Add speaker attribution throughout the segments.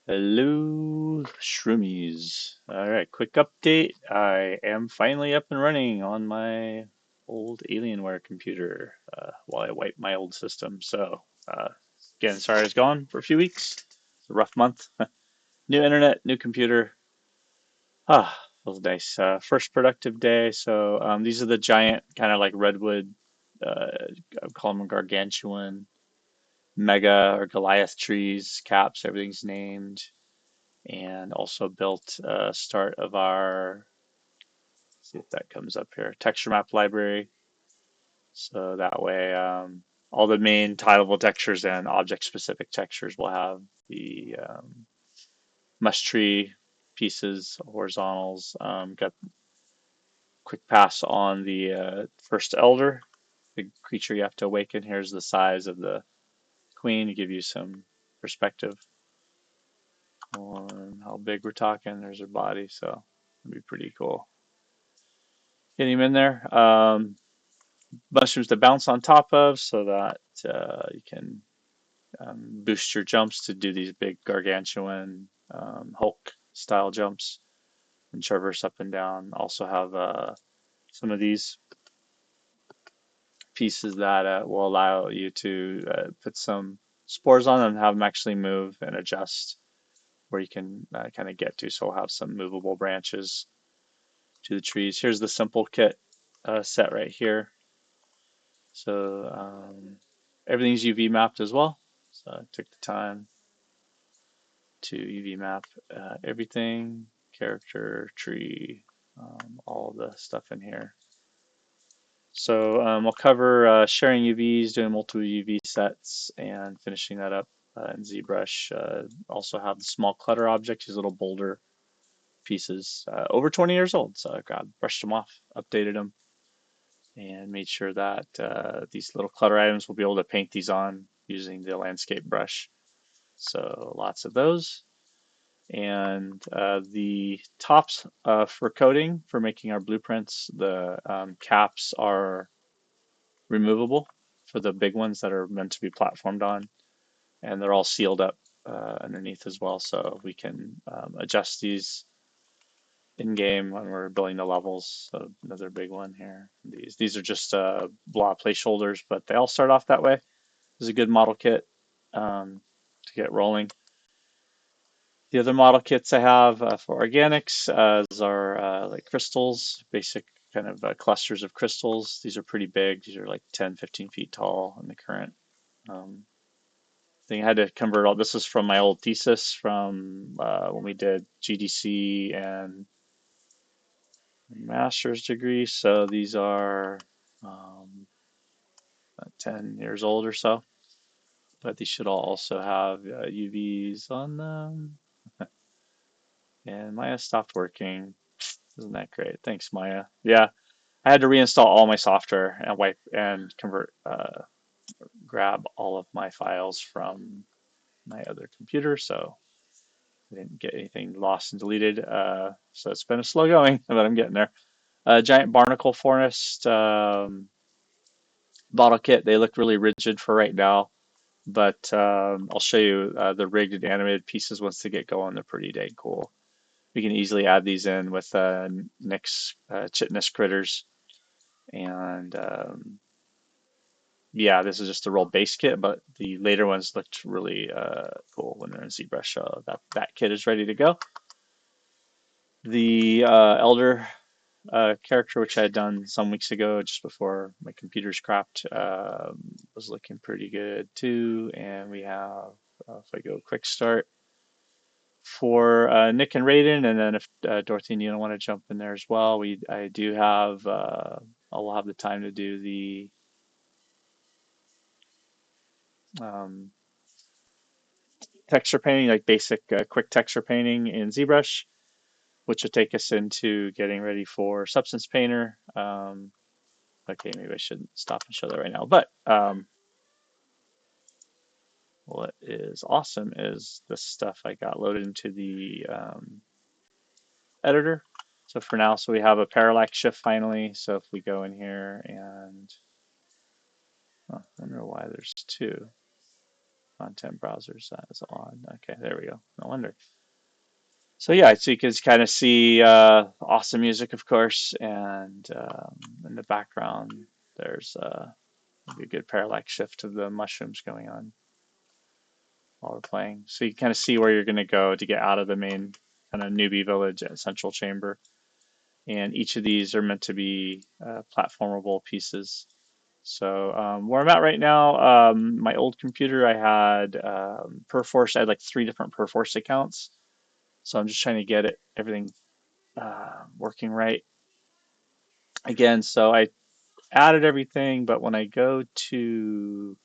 Speaker 1: Hello, Shroomies. All right, quick update. I am finally up and running on my old Alienware computer while I wipe my old system. Again, sorry I was gone for a few weeks. It's a rough month. New internet, new computer. Feels nice. First productive day. These are the giant kind of like redwood, I would call them gargantuan, mega or Goliath trees, caps, everything's named. And also built a start of our, let's see if that comes up here, texture map library. So that way, all the main tileable textures and object specific textures will have the mush tree pieces, horizontals. Got quick pass on the first elder, the creature you have to awaken. Here's the size of the queen to give you some perspective on how big we're talking. There's her body, so it'd be pretty cool. Get him in there. Mushrooms to bounce on top of so that you can boost your jumps to do these big gargantuan Hulk style jumps and traverse up and down. Also have some of these pieces that will allow you to put some spores on them and have them actually move and adjust where you can kind of get to. So we'll have some movable branches to the trees. Here's the simple kit set right here. Everything's UV mapped as well. So I took the time to UV map everything, character, tree, all the stuff in here. I'll cover sharing UVs, doing multiple UV sets, and finishing that up in ZBrush. Also have the small clutter objects, these little boulder pieces, over 20 years old. So I brushed them off, updated them, and made sure that these little clutter items will be able to paint these on using the landscape brush. So lots of those. And the tops for coating, for making our blueprints, the caps are removable for the big ones that are meant to be platformed on. And they're all sealed up underneath as well. So we can adjust these in game when we're building the levels. So another big one here. These are just blah placeholders, but they all start off that way. This is a good model kit to get rolling. The other model kits I have for organics are like crystals, basic kind of clusters of crystals. These are pretty big. These are like 10, 15 feet tall in the current um, thing. I had to convert all this is from my old thesis from when we did GDC and master's degree. So these are um, 10 years old or so, but these should all also have UVs on them. And Maya stopped working. Isn't that great? Thanks, Maya. Yeah, I had to reinstall all my software and wipe and grab all of my files from my other computer, so I didn't get anything lost and deleted. So it's been a slow going, but I'm getting there. Giant barnacle forest bottle kit. They look really rigid for right now, but I'll show you the rigged and animated pieces once they get going. They're pretty dang cool. We can easily add these in with Nick's chitness critters. And yeah, this is just a real base kit, but the later ones looked really cool when they're in ZBrush. That kit is ready to go. The Elder character, which I had done some weeks ago, just before my computer's crapped, was looking pretty good too. And we have, if I go quick start, for Nick and Raiden, and then if Dorothy and you want to jump in there as well, I do have I'll have the time to do the um, texture painting, like basic quick texture painting in ZBrush, which will take us into getting ready for Substance Painter. Okay, maybe I shouldn't stop and show that right now. But what is awesome is the stuff I got loaded into the editor. So for now, so we have a parallax shift finally. So if we go in here and I don't know why there's two. content browsers is on. Okay, there we go. No wonder. So yeah, so you can kind of see awesome music, of course, and in the background there's maybe a good parallax shift of the mushrooms going on while we're playing. So you kind of see where you're going to go to get out of the main kind of newbie village at central chamber. And each of these are meant to be platformable pieces. So where I'm at right now, my old computer, I had Perforce. I had like 3 different Perforce accounts. So I'm just trying to get everything working right again. So I added everything, but when I go to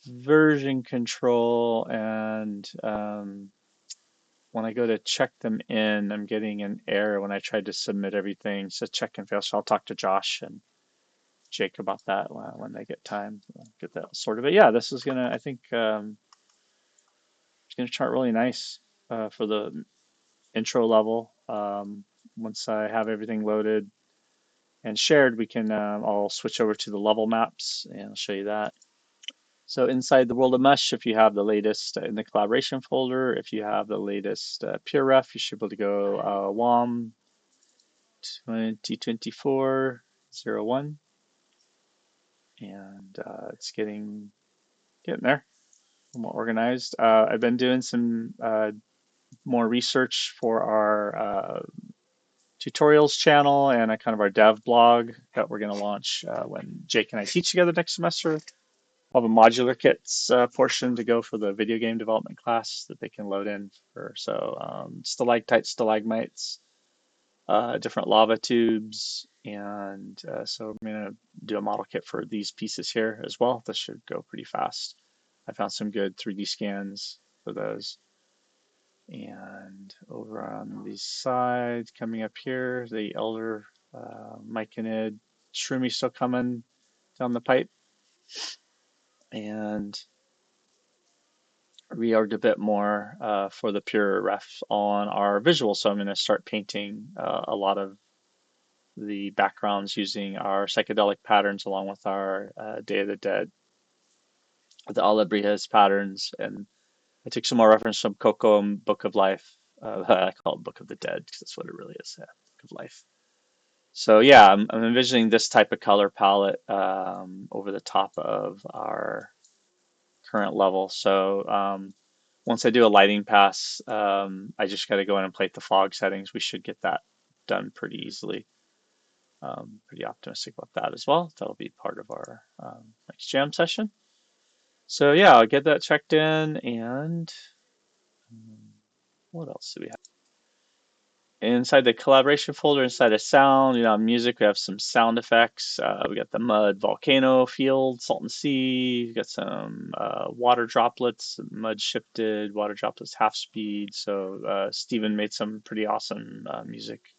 Speaker 1: version control and when I go to check them in, I'm getting an error when I tried to submit everything. So check and fail. So I'll talk to Josh and Jake about that when they get time. I'll get that sorted. But yeah, this is gonna. I think it's gonna chart really nice for the intro level. Once I have everything loaded and shared, we can. I'll switch over to the level maps and I'll show you that. So inside the world of Mesh, if you have the latest in the collaboration folder, if you have the latest peer ref, you should be able to go WoM 2024-01, and it's getting there, more organized. I've been doing some more research for our tutorials channel and a kind of our dev blog that we're going to launch when Jake and I teach together next semester. I'll have a modular kits portion to go for the video game development class that they can load in for. So stalactites, stalagmites, different lava tubes, and so I'm going to do a model kit for these pieces here as well. This should go pretty fast. I found some good 3D scans for those. And over on the side, coming up here, the Elder Myconid Shroomy still coming down the pipe. And reorged a bit more for the pure ref on our visual. So I'm going to start painting a lot of the backgrounds using our psychedelic patterns along with our Day of the Dead, the Alebrijes patterns. And I took some more reference from Coco and Book of Life. I call it Book of the Dead because that's what it really is, Book of Life. So yeah, I'm envisioning this type of color palette over the top of our current level. So once I do a lighting pass, I just got to go in and plate the fog settings. We should get that done pretty easily. Pretty optimistic about that as well. That'll be part of our next jam session. So yeah, I'll get that checked in. And what else do we have? Inside the collaboration folder, inside of sound, music, we have some sound effects. We got the mud volcano field, salton sea. We got some water droplets, mud shifted, water droplets half speed. So Steven made some pretty awesome music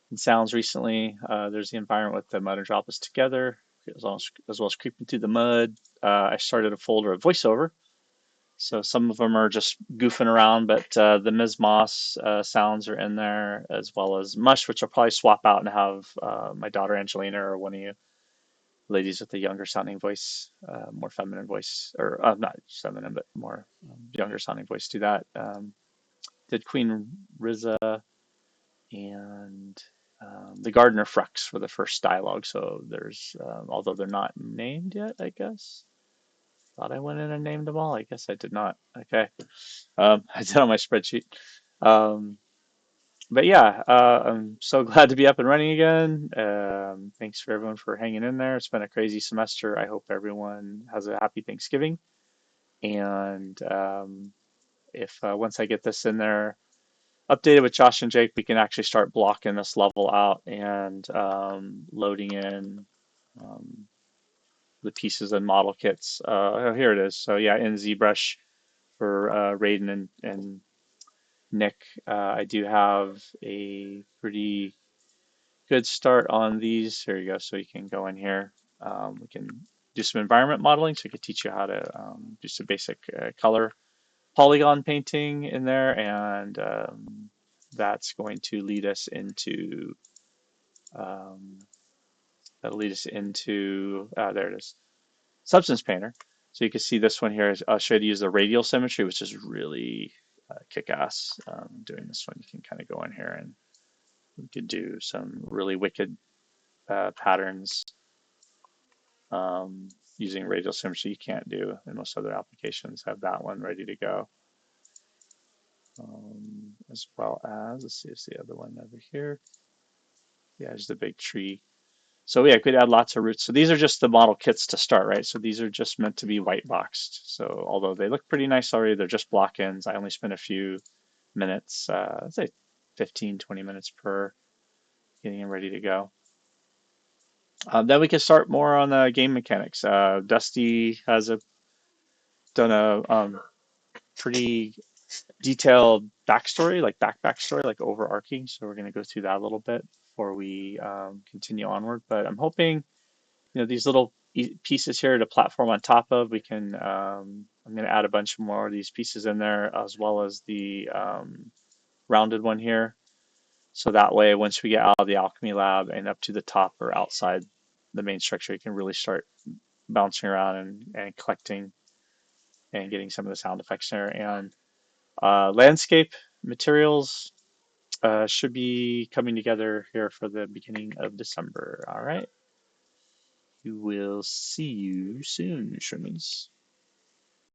Speaker 1: and sounds recently. There's the environment with the mud and droplets together, as well as creeping through the mud. I started a folder of voiceover. So some of them are just goofing around, but the Ms. Moss sounds are in there, as well as Mush, which I'll probably swap out and have my daughter Angelina or one of you ladies with a younger sounding voice, more feminine voice, or not feminine, but more younger sounding voice do that. Did Queen Riza and the Gardener Frux for the first dialogue. So there's, although they're not named yet, I guess. Thought I went in and named them all. I guess I did not. Okay. I did on my spreadsheet. Um, but yeah, I'm so glad to be up and running again. Thanks for everyone for hanging in there. It's been a crazy semester. I hope everyone has a happy Thanksgiving. And if once I get this in there, updated with Josh and Jake, we can actually start blocking this level out and loading in the pieces and model kits. Oh, here it is. So yeah, in ZBrush for Raiden and Nick, I do have a pretty good start on these. Here you go. So you can go in here. We can do some environment modeling. So I could teach you how to do some basic color polygon painting in there. And that's going to lead us into, there it is, Substance Painter. So you can see this one here. I'll show you to use the radial symmetry, which is really kick-ass. Doing this one, you can kind of go in here and you could do some really wicked patterns using radial symmetry you can't do in most other applications. Have that one ready to go. As well as, let's see, it's the other one over here. Yeah, there's the big tree. So yeah, I could add lots of roots. So these are just the model kits to start, right? So these are just meant to be white boxed. So although they look pretty nice already, they're just block-ins. I only spent a few minutes, I'd say 15, 20 minutes per getting them ready to go. Then we can start more on the game mechanics. Dusty has done a pretty detailed backstory, like backstory, like overarching. So we're going to go through that a little bit before we continue onward. But I'm hoping, these little pieces here to platform on top of, we can, I'm going to add a bunch more of these pieces in there as well as the rounded one here. So that way, once we get out of the alchemy lab and up to the top or outside the main structure, you can really start bouncing around and collecting and getting some of the sound effects there. And landscape materials should be coming together here for the beginning of December. All right. We will see you soon, Shermans.